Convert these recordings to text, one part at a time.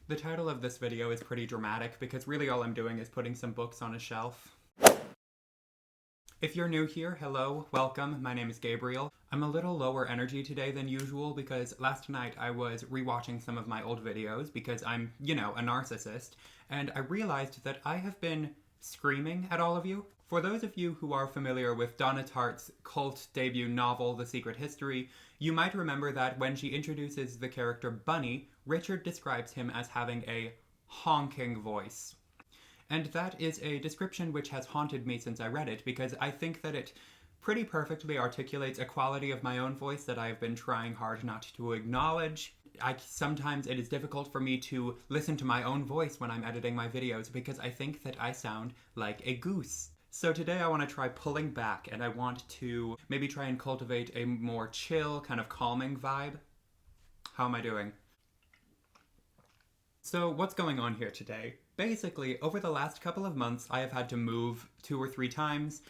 The title of this video is pretty dramatic because really all I'm doing is putting some books on a shelf. If you're new here, hello, welcome, my name is Gabriel. I'm a little lower energy today than usual because last night I was rewatching some of my old videos because I'm, a narcissist, and I realized that I have been screaming at all of you. For those of you who are familiar with Donna Tartt's cult debut novel, The Secret History, you might remember that when she introduces the character Bunny, Richard describes him as having a honking voice. And that is a description which has haunted me since I read it, because I think that it pretty perfectly articulates a quality of my own voice that I have been trying hard not to acknowledge. Sometimes it is difficult for me to listen to my own voice when I'm editing my videos because I think that I sound like a goose. So today I want to try pulling back, and I want to maybe try and cultivate a more chill, kind of calming vibe. How am I doing? So what's going on here today? Basically, over the last couple of months, I have had to move 2 or 3 times.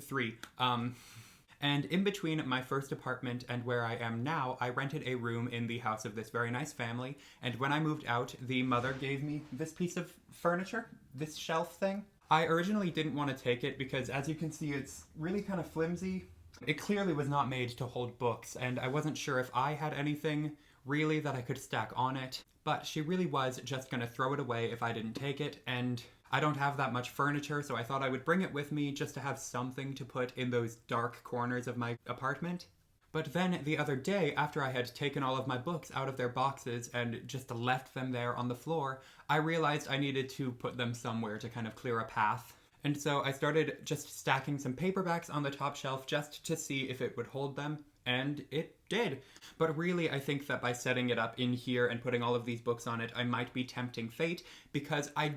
3. And in between my first apartment and where I am now, I rented a room in the house of this very nice family. And when I moved out, the mother gave me this piece of furniture, this shelf thing. I originally didn't want to take it because, as you can see, it's really kind of flimsy. It clearly was not made to hold books, and I wasn't sure if I had anything really that I could stack on it. But she really was just gonna throw it away if I didn't take it, and I don't have that much furniture, so I thought I would bring it with me just to have something to put in those dark corners of my apartment. But then the other day, after I had taken all of my books out of their boxes and just left them there on the floor, I realized I needed to put them somewhere to kind of clear a path. And so I started just stacking some paperbacks on the top shelf just to see if it would hold them, and it did. But really, I think that by setting it up in here and putting all of these books on it, I might be tempting fate, because I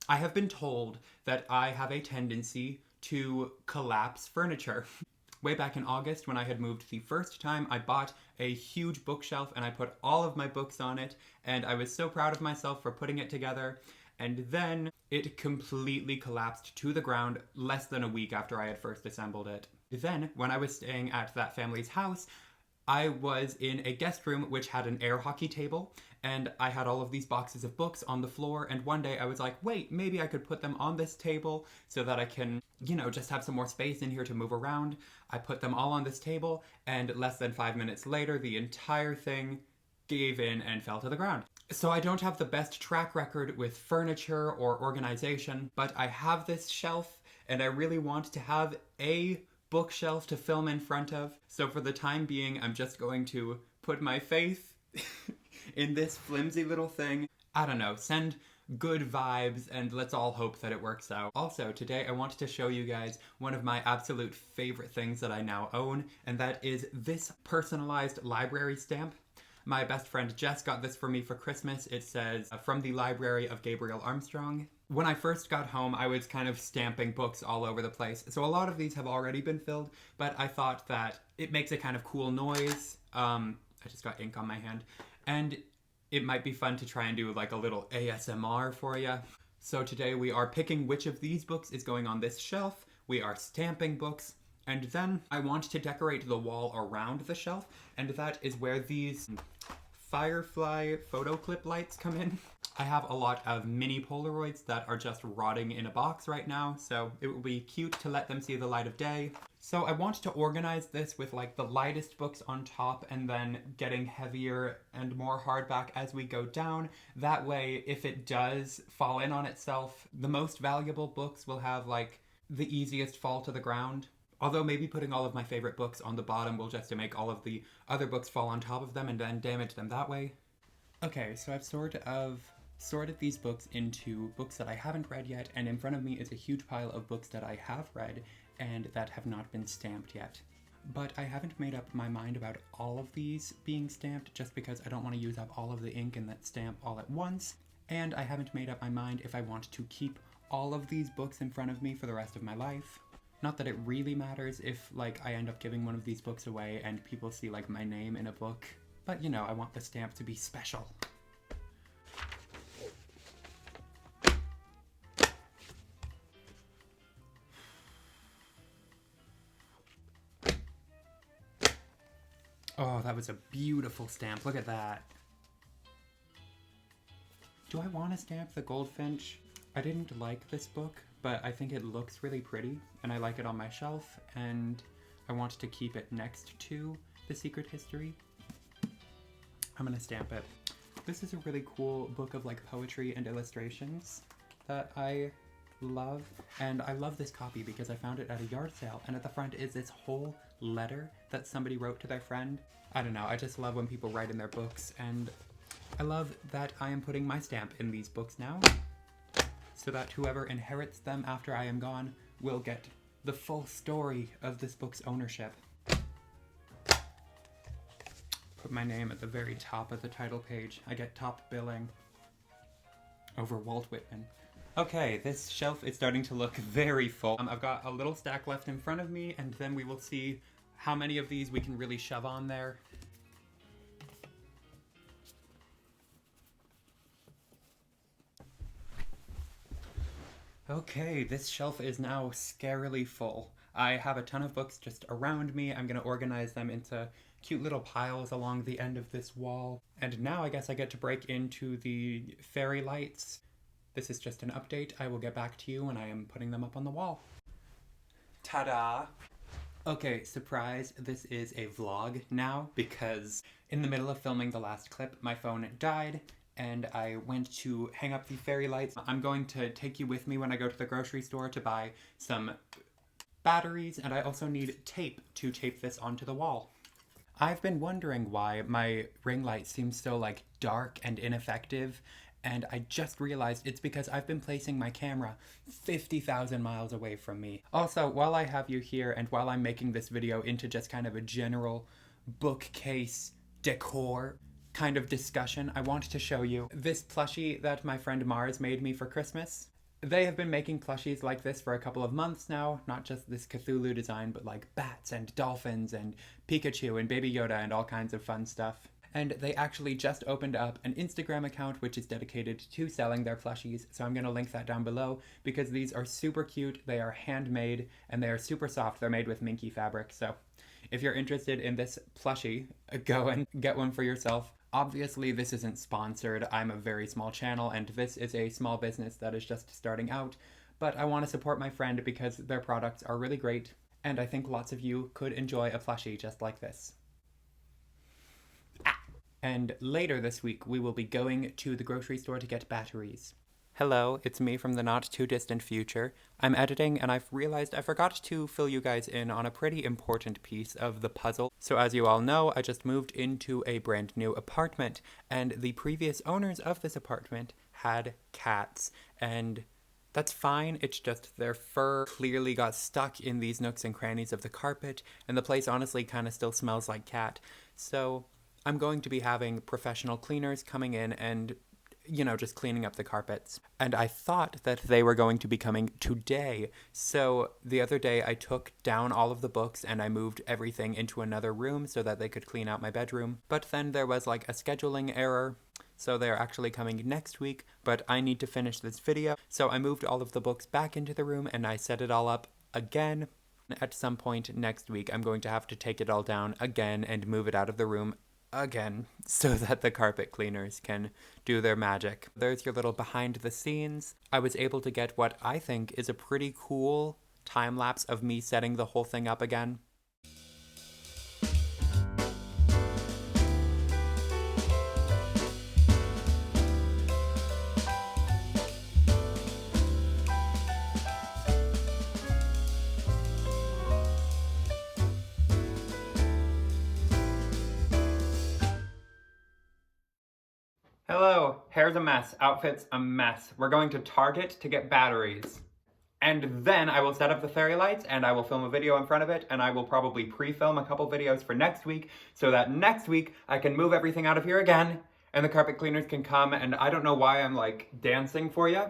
have been told that I have a tendency to collapse furniture. Way back in August, when I had moved the first time, I bought a huge bookshelf and I put all of my books on it, and I was so proud of myself for putting it together. And then it completely collapsed to the ground less than a week after I had first assembled it. Then, when I was staying at that family's house, I was in a guest room which had an air hockey table, and I had all of these boxes of books on the floor, and one day I was like, wait, maybe I could put them on this table so that I can, just have some more space in here to move around. I put them all on this table, and less than 5 minutes later, the entire thing gave in and fell to the ground. So I don't have the best track record with furniture or organization, but I have this shelf, and I really want to have a bookshelf to film in front of. So for the time being, I'm just going to put my faith in this flimsy little thing. I don't know, send good vibes, and let's all hope that it works out. Also, today I wanted to show you guys one of my absolute favorite things that I now own, and that is this personalized library stamp. My best friend Jess got this for me for Christmas. It says, "From the Library of Gabriel Armstrong." When I first got home, I was kind of stamping books all over the place, so a lot of these have already been filled, but I thought that it makes a kind of cool noise. I just got ink on my hand. And it might be fun to try and do like a little ASMR for you. So today we are picking which of these books is going on this shelf. We are stamping books. And then I want to decorate the wall around the shelf, and that is where these Firefly photo clip lights come in. I have a lot of mini Polaroids that are just rotting in a box right now, so it will be cute to let them see the light of day. So I want to organize this with like the lightest books on top and then getting heavier and more hardback as we go down. That way, if it does fall in on itself, the most valuable books will have like the easiest fall to the ground. Although maybe putting all of my favorite books on the bottom will just to make all of the other books fall on top of them and then damage them that way. Okay, so I've sort of sorted these books into books that I haven't read yet, and in front of me is a huge pile of books that I have read and that have not been stamped yet. But I haven't made up my mind about all of these being stamped just because I don't want to use up all of the ink in that stamp all at once, and I haven't made up my mind if I want to keep all of these books in front of me for the rest of my life. Not that it really matters if, like, I end up giving one of these books away and people see, like, my name in a book. But, I want the stamp to be special. Oh, that was a beautiful stamp. Look at that. Do I want to stamp the Goldfinch? I didn't like this book, but I think it looks really pretty, and I like it on my shelf, and I want to keep it next to The Secret History. I'm gonna stamp it. This is a really cool book of like poetry and illustrations that I love, and I love this copy because I found it at a yard sale, and at the front is this whole letter that somebody wrote to their friend. I don't know, I just love when people write in their books, and I love that I am putting my stamp in these books now, so that whoever inherits them after I am gone will get the full story of this book's ownership. Put my name at the very top of the title page. I get top billing over Walt Whitman. Okay, this shelf is starting to look very full. I've got a little stack left in front of me, and then we will see how many of these we can really shove on there. Okay, this shelf is now scarily full. I have a ton of books just around me. I'm gonna organize them into cute little piles along the end of this wall. And now I guess I get to break into the fairy lights. This is just an update. I will get back to you when I am putting them up on the wall. Ta-da! Okay, surprise, this is a vlog now because in the middle of filming the last clip, my phone died and I went to hang up the fairy lights. I'm going to take you with me when I go to the grocery store to buy some batteries, and I also need tape to tape this onto the wall. I've been wondering why my ring light seems so like dark and ineffective, and I just realized it's because I've been placing my camera 50,000 miles away from me. Also, while I have you here and while I'm making this video into just kind of a general bookcase decor kind of discussion, I want to show you this plushie that my friend Mars made me for Christmas. They have been making plushies like this for a couple of months now, not just this Cthulhu design, but like bats and dolphins and Pikachu and Baby Yoda and all kinds of fun stuff. And they actually just opened up an Instagram account which is dedicated to selling their plushies, so I'm gonna link that down below because these are super cute, they are handmade, and they are super soft. They're made with minky fabric, so if you're interested in this plushie, go and get one for yourself. Obviously, this isn't sponsored. I'm a very small channel, and this is a small business that is just starting out, but I want to support my friend because their products are really great, and I think lots of you could enjoy a plushie just like this. And later this week, we will be going to the grocery store to get batteries. Hello, it's me from the not too distant future. I'm editing and I've realized I forgot to fill you guys in on a pretty important piece of the puzzle. So as you all know, I just moved into a brand new apartment, and the previous owners of this apartment had cats, and that's fine, it's just their fur clearly got stuck in these nooks and crannies of the carpet, and the place honestly kind of still smells like cat. So I'm going to be having professional cleaners coming in and, you know, just cleaning up the carpets. And I thought that they were going to be coming today. So the other day I took down all of the books and I moved everything into another room so that they could clean out my bedroom. But then there was like a scheduling error. So they're actually coming next week, but I need to finish this video. So I moved all of the books back into the room and I set it all up again. At some point next week, I'm going to have to take it all down again and move it out of the room again so that the carpet cleaners can do their magic. There's your little behind the scenes. I was able to get what I think is a pretty cool time lapse of me setting the whole thing up again. Hello, hair's a mess, outfit's a mess. We're going to Target to get batteries. And then I will set up the fairy lights and I will film a video in front of it, and I will probably pre-film a couple videos for next week so that next week I can move everything out of here again and the carpet cleaners can come, and I don't know why I'm like dancing for you.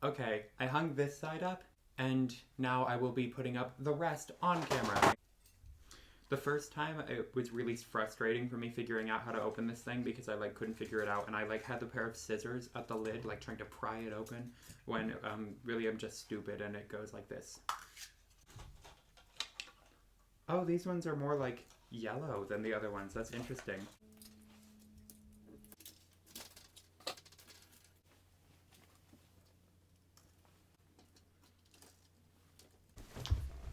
Okay, I hung this side up and now I will be putting up the rest on camera. The first time it was really frustrating for me figuring out how to open this thing because I like couldn't figure it out, and I like had the pair of scissors at the lid like trying to pry it open when really I'm just stupid and it goes like this. Oh, these ones are more like yellow than the other ones. That's interesting.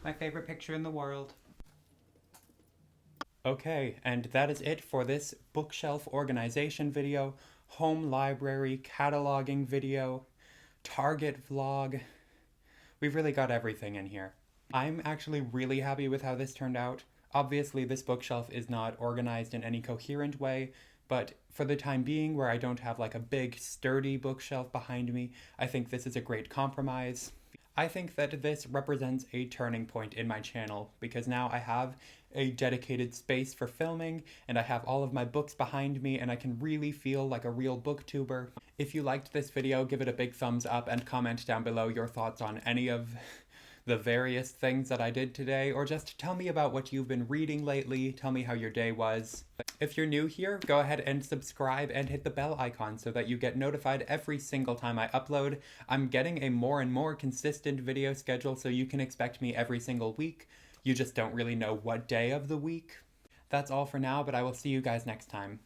My favorite picture in the world. Okay, and that is it for this bookshelf organization video, home library cataloging video, Target vlog. We've really got everything in here. I'm actually really happy with how this turned out. Obviously, this bookshelf is not organized in any coherent way, but for the time being, where I don't have like a big, sturdy bookshelf behind me, I think this is a great compromise. I think that this represents a turning point in my channel because now I have a dedicated space for filming and I have all of my books behind me and I can really feel like a real booktuber. If you liked this video, give it a big thumbs up and comment down below your thoughts on any of the various things that I did today, or just tell me about what you've been reading lately, tell me how your day was. If you're new here, go ahead and subscribe and hit the bell icon so that you get notified every single time I upload. I'm getting a more and more consistent video schedule, so you can expect me every single week. You just don't really know what day of the week. That's all for now, but I will see you guys next time.